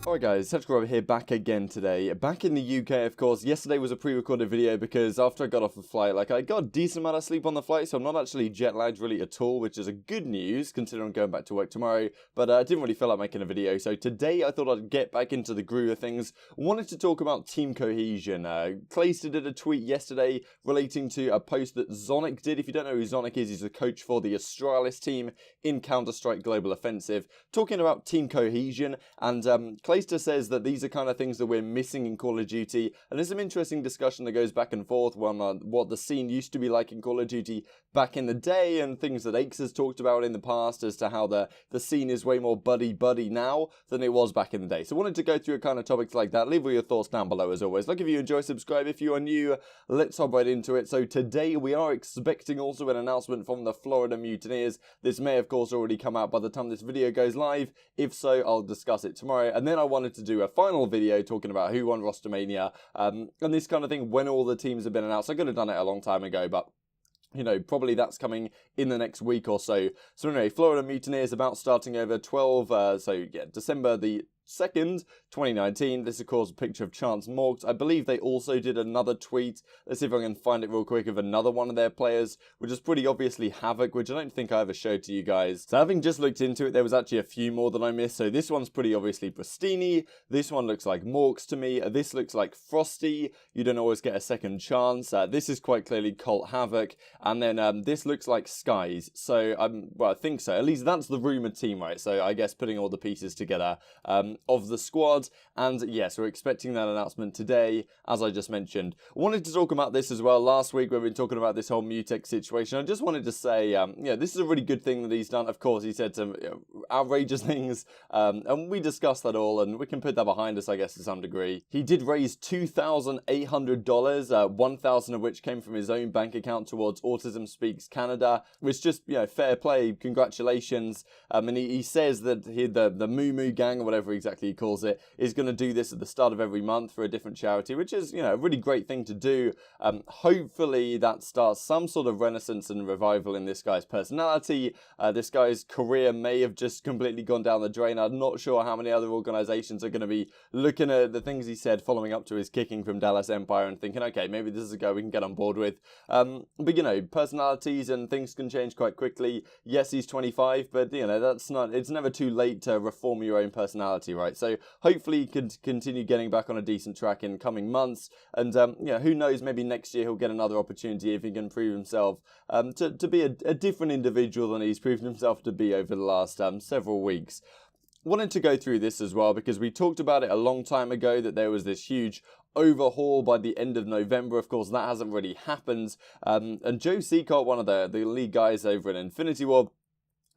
Alright guys, Rokkr here back again today. Back in the UK, of course. Yesterday was a pre-recorded video because after I got off the flight, I got a decent amount of sleep on the flight, so I'm not actually jet lagged really at all, which is a good news considering I'm going back to work tomorrow, but I didn't really feel like making a video, so today I thought I'd get back into the groove of things. Wanted to talk about team cohesion. Clayster did a tweet yesterday relating to a post that Zonic did. If you don't know who Zonic is, he's the coach for the Astralis team in Counter-Strike Global Offensive, talking about team cohesion, and Clayster says that these are kind of things that we're missing in Call of Duty, and there's some interesting discussion that goes back and forth on what the scene used to be like in Call of Duty back in the day, and things that Aches has talked about in the past as to how the scene is way more buddy-buddy now than it was back in the day. So I wanted to go through kind of topics like that. Leave all your thoughts down below as always. Like if you enjoy, subscribe. If you are new, let's hop right into it. So today we are expecting also an announcement from the Florida Mutineers. This may of course already come out by the time this video goes live. If so, I'll discuss it tomorrow. And then I wanted to do a final video talking about who won Rostermania and this kind of thing when all the teams have been announced. I could have done it a long time ago, but you know, probably that's coming in the next week or so. So anyway, Florida Mutineers about starting over 12, December the 2nd, 2019. This, of course, a picture of Chance Morgs. I believe they also did another tweet. Let's see if I can find it real quick of another one of their players, which is pretty obviously Havoc, which I don't think I ever showed to you guys. So having just looked into it, there was actually a few more that I missed. So this one's pretty obviously Pristini. This one looks like Morgs to me. This looks like Frosty. You don't always get a second chance. This is quite clearly Colt Havoc. And then this looks like Skies. So, well, I think so. At least that's the rumored team, right? So I guess putting all the pieces together of the squad, and yes, we're expecting that announcement today, as I just mentioned. I wanted to talk about this as well. Last week we've been talking about this whole Mutex situation. I just wanted to say, yeah, this is a really good thing that he's done. Of course, he said some outrageous things, and we discussed that all, and we can put that behind us, I guess, to some degree. He did raise $2,800, $1,000 of which came from his own bank account towards Autism Speaks Canada, which just, you know, fair play, congratulations. And he says that the Moo Moo Gang, or whatever exactly he calls it, is going to do this at the start of every month for a different charity, which is, you know, a really great thing to do. Hopefully that starts some sort of renaissance and revival in this guy's personality. This guy's career may have just completely gone down the drain. I'm not sure how many other organizations are going to be looking at the things he said following up to his kicking from Dallas Empire and thinking, okay, maybe this is a guy we can get on board with. But, you know, personalities and things can change quite quickly. Yes, he's 25, but, you know, it's never too late to reform your own personality, right? So hopefully he can continue getting back on a decent track in coming months, and yeah, who knows, maybe next year he'll get another opportunity if he can prove himself to be a different individual than he's proven himself to be over the last several weeks. Wanted to go through this as well because we talked about it a long time ago that there was this huge overhaul by the end of November. Of course, that hasn't really happened, and Joe Seacott, one of the lead guys over at Infinity Ward,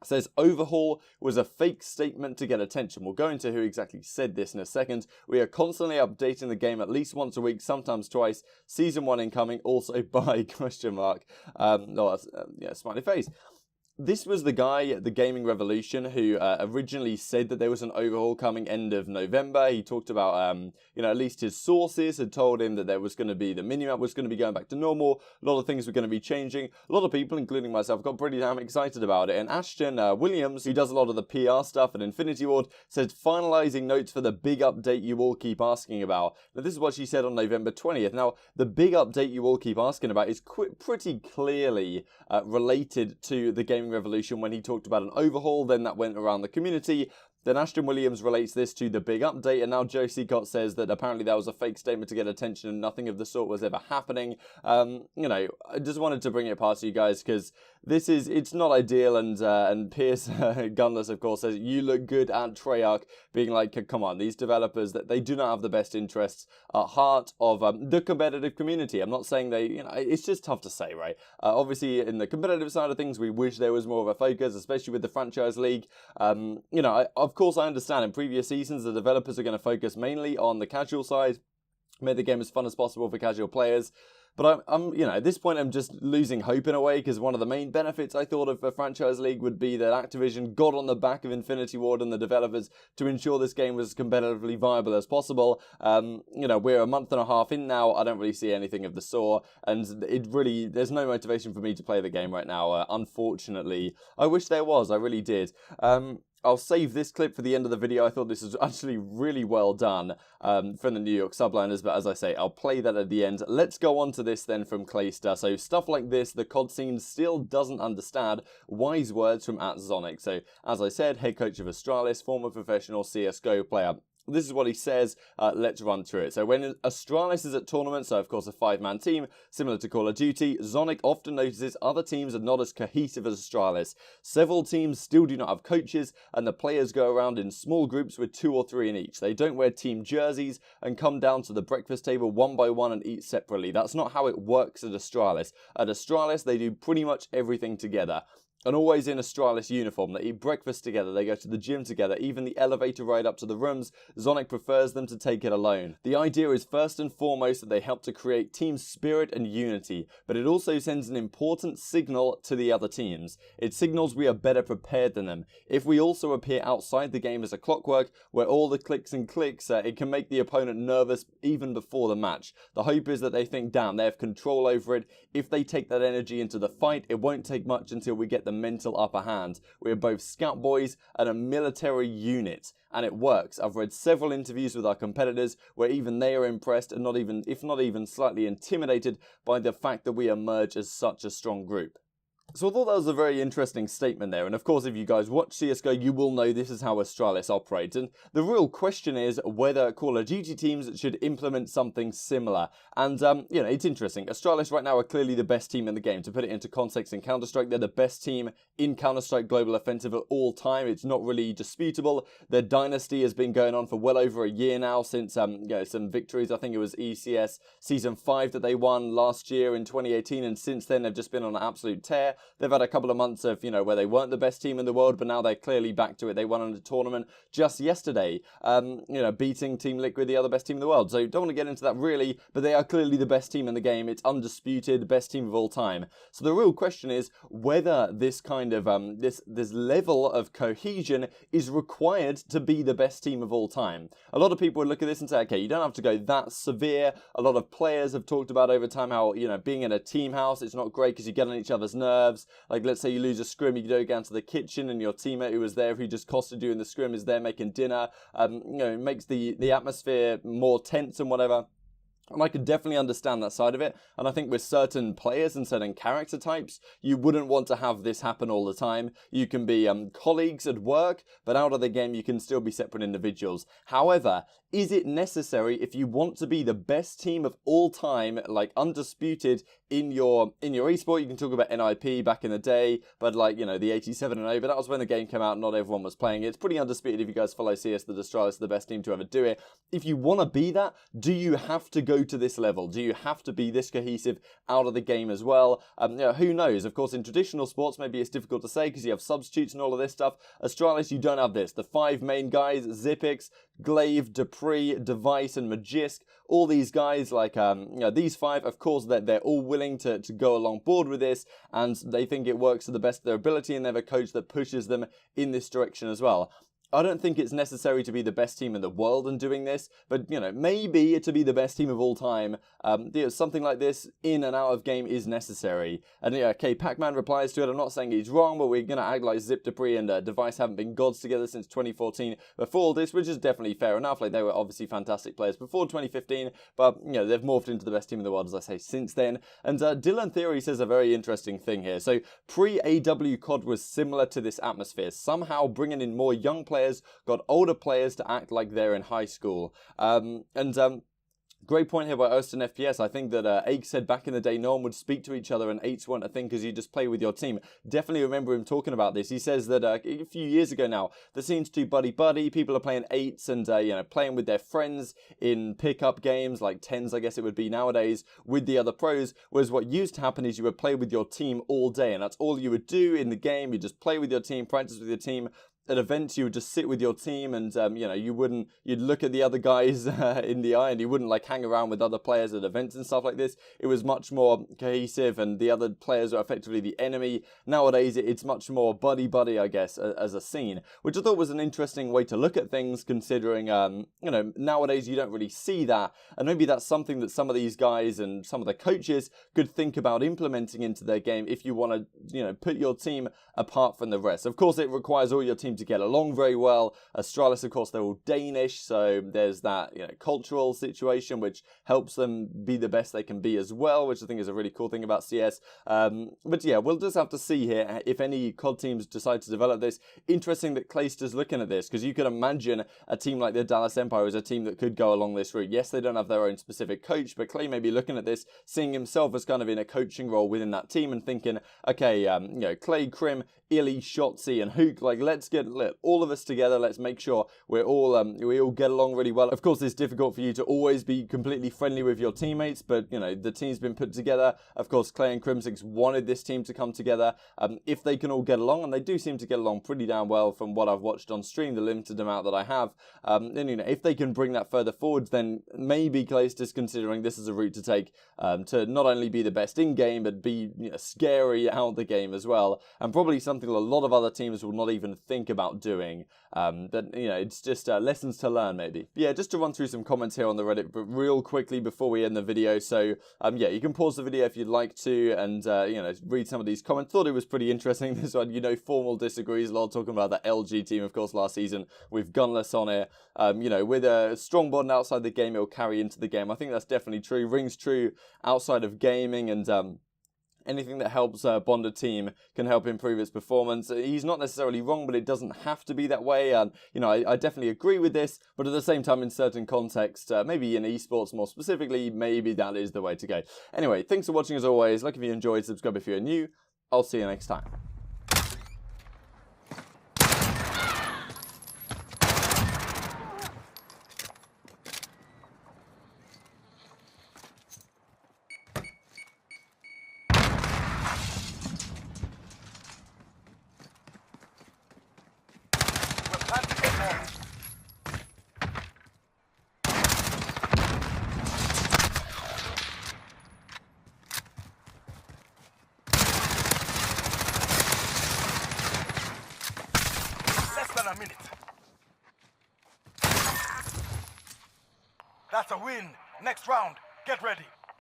says overhaul was a fake statement to get attention. We'll go into who exactly said this in a second. We are constantly updating the game at least once a week, sometimes twice. Season 1 incoming, also by question mark. Yeah, smiley face. This was the guy at the Gaming Revolution who originally said that there was an overhaul coming end of November. He talked about, you know, at least his sources had told him that there was going to be, the minimap was going to be going back to normal. A lot of things were going to be changing. A lot of people, including myself, got pretty damn excited about it. And Ashton Williams, who does a lot of the PR stuff at Infinity Ward, said, finalizing notes for the big update you all keep asking about. Now, this is what she said on November 20th. Now, the big update you all keep asking about is pretty clearly related to the Gaming Revolution when he talked about an overhaul. Then that went around the community. Then Ashton Williams relates this to the big update, and now Joe Seacott says that apparently that was a fake statement to get attention and nothing of the sort was ever happening. You know, I just wanted to bring it past you guys because it's not ideal, and Pierce Gunless, of course, says, you look good at Treyarch, being like, come on, these developers, that they do not have the best interests at heart of the competitive community. I'm not saying they, you know, it's just tough to say, right? Obviously, in the competitive side of things, we wish there was more of a focus, especially with the franchise league. You know, of course, I understand in previous seasons, the developers are going to focus mainly on the casual side, make the game as fun as possible for casual players. But I'm, you know, at this point, I'm just losing hope in a way, because one of the main benefits I thought of a franchise league would be that Activision got on the back of Infinity Ward and the developers to ensure this game was as competitively viable as possible. You know, we're a month and a half in now. I don't really see anything of the sort, and there's no motivation for me to play the game right now. Unfortunately, I wish there was. I really did. I'll save this clip for the end of the video. I thought this was actually really well done from the New York Subliners, but as I say, I'll play that at the end. Let's go on to this then from Clayster. So stuff like this, the CoD scene still doesn't understand. Wise words from @Zonic. So as I said, head coach of Astralis, former professional CSGO player. This is what he says. Let's run through it. So when Astralis is at tournaments, so of course a 5-man team, similar to Call of Duty, Zonic often notices other teams are not as cohesive as Astralis. Several teams still do not have coaches, and the players go around in small groups with 2 or 3 in each. They don't wear team jerseys and come down to the breakfast table one by one and eat separately. That's not how it works at Astralis. At Astralis, they do pretty much everything together. And always in Astralis uniform. They eat breakfast together, they go to the gym together, even the elevator ride up to the rooms, Zonic prefers them to take it alone. The idea is first and foremost that they help to create team spirit and unity, but it also sends an important signal to the other teams. It signals we are better prepared than them. If we also appear outside the game as a clockwork, where all the clicks and clicks, it can make the opponent nervous even before the match. The hope is that they think, damn, they have control over it. If they take that energy into the fight, it won't take much until we get the mental upper hand. We are both scout boys and a military unit, and it works. I've read several interviews with our competitors where even they are impressed and if not even slightly intimidated by the fact that we emerge as such a strong group. So I thought that was a very interesting statement there, and of course if you guys watch CSGO you will know this is how Astralis operates, and the real question is whether Call of Duty teams should implement something similar. And you know, it's interesting. Astralis right now are clearly the best team in the game. To put it into context in Counter-Strike, they're the best team in Counter-Strike Global Offensive at all time. It's not really disputable. Their dynasty has been going on for well over a year now, since you know, some victories. I think it was ECS Season 5 that they won last year in 2018, and since then they've just been on an absolute tear. They've had a couple of months of, you know, where they weren't the best team in the world, but now they're clearly back to it. They won a tournament just yesterday, you know, beating Team Liquid, the other best team in the world. So don't want to get into that really, but they are clearly the best team in the game. It's undisputed, the best team of all time. So the real question is whether this kind of, this level of cohesion is required to be the best team of all time. A lot of people would look at this and say, okay, you don't have to go that severe. A lot of players have talked about over time how, you know, being in a team house, it's not great because you get on each other's nerves. Like, let's say you lose a scrim, you go down to the kitchen and your teammate who was there, who just costed you in the scrim, is there making dinner. You know, it makes the atmosphere more tense and whatever. And I could definitely understand that side of it. And I think with certain players and certain character types, you wouldn't want to have this happen all the time. You can be colleagues at work, but out of the game, you can still be separate individuals. However, is it necessary if you want to be the best team of all time, like undisputed in your esport? You can talk about NIP back in the day, but like, you know, the 87 and over, that was when the game came out, not everyone was playing it. It's pretty undisputed if you guys follow CS that Astralis are the best team to ever do it. If you want to be that, do you have to go to this level? Do you have to be this cohesive out of the game as well? You know, who knows? Of course, in traditional sports, maybe it's difficult to say because you have substitutes and all of this stuff. Astralis, you don't have this. The 5 main guys, Xipix, Glaive, Dupree, Device, and Magisk, all these guys, like, you know, these 5, of course, they're all willing to go along board with this, and they think it works to the best of their ability, and they have a coach that pushes them in this direction as well. I don't think it's necessary to be the best team in the world in doing this, but, you know, maybe to be the best team of all time, you know, something like this in and out of game is necessary. And yeah, okay, Pac-Man replies to it. I'm not saying he's wrong, but we're going to act like Zip, Dupree, and Device haven't been gods together since 2014 before all this, which is definitely fair enough. Like, they were obviously fantastic players before 2015, but, you know, they've morphed into the best team in the world, as I say, since then. And Dylan Theory says a very interesting thing here. So, pre-AW COD was similar to this atmosphere, somehow bringing in more young players, got older players to act like they're in high school. Great point here by Austin FPS. I think that Ake said back in the day no one would speak to each other and eights weren't a thing because you just play with your team. Definitely remember him talking about this. He says that a few years ago now, the scene's too buddy-buddy. People are playing eights and, you know, playing with their friends in pickup games, like 10s I guess it would be nowadays, with the other pros, whereas what used to happen is you would play with your team all day, and that's all you would do in the game. You just play with your team, practice with your team. At events, you would just sit with your team and, you know, you'd look at the other guys in the eye and you wouldn't, like, hang around with other players at events and stuff like this. It was much more cohesive and the other players were effectively the enemy. Nowadays, it's much more buddy-buddy, I guess, as a scene, which I thought was an interesting way to look at things, considering, you know, nowadays you don't really see that. And maybe that's something that some of these guys and some of the coaches could think about implementing into their game if you want to, you know, put your team apart from the rest. Of course, it requires all your team seem to get along very well. Astralis, of course, they're all Danish, so there's that, you know, cultural situation which helps them be the best they can be as well, which I think is a really cool thing about CS. But yeah, we'll just have to see here if any CoD teams decide to develop this. Interesting that Clayster's looking at this, because you could imagine a team like the Dallas Empire is a team that could go along this route. Yes, they don't have their own specific coach, but Clay may be looking at this, seeing himself as kind of in a coaching role within that team and thinking, okay, you know, Clay, Krim, Illy, Shotzi, and Hook, like, let's get all of us together. Let's make sure we all get along really well. Of course, it's difficult for you to always be completely friendly with your teammates, but, you know, the team's been put together. Of course, Clay and Crimsix wanted this team to come together. If they can all get along, and they do seem to get along pretty damn well from what I've watched on stream, the limited amount that I have, then, you know, if they can bring that further forward, then maybe Clayster's considering this as a route to take, to not only be the best in-game, but be, you know, scary out the game as well, and probably something a lot of other teams will not even think about doing. But, you know, it's just lessons to learn, maybe. Yeah, just to run through some comments here on the Reddit, but real quickly before we end the video. So, yeah, you can pause the video if you'd like to, and, you know, read some of these comments. Thought it was pretty interesting, this one. You know, Formal disagrees a lot, talking about the LG team, of course, last season, with Gunless on it. You know, with a strong bond outside the game, it'll carry into the game. I think that's definitely true. Rings true outside of gaming, and, anything that helps bond a team can help improve its performance. He's not necessarily wrong, but it doesn't have to be that way. And, you know, I definitely agree with this, but at the same time, in certain contexts, maybe in esports more specifically, maybe that is the way to go. Anyway, thanks for watching as always. Like if you enjoyed, subscribe if you're new. I'll see you next time. A minute. That's a win. Next round, get ready.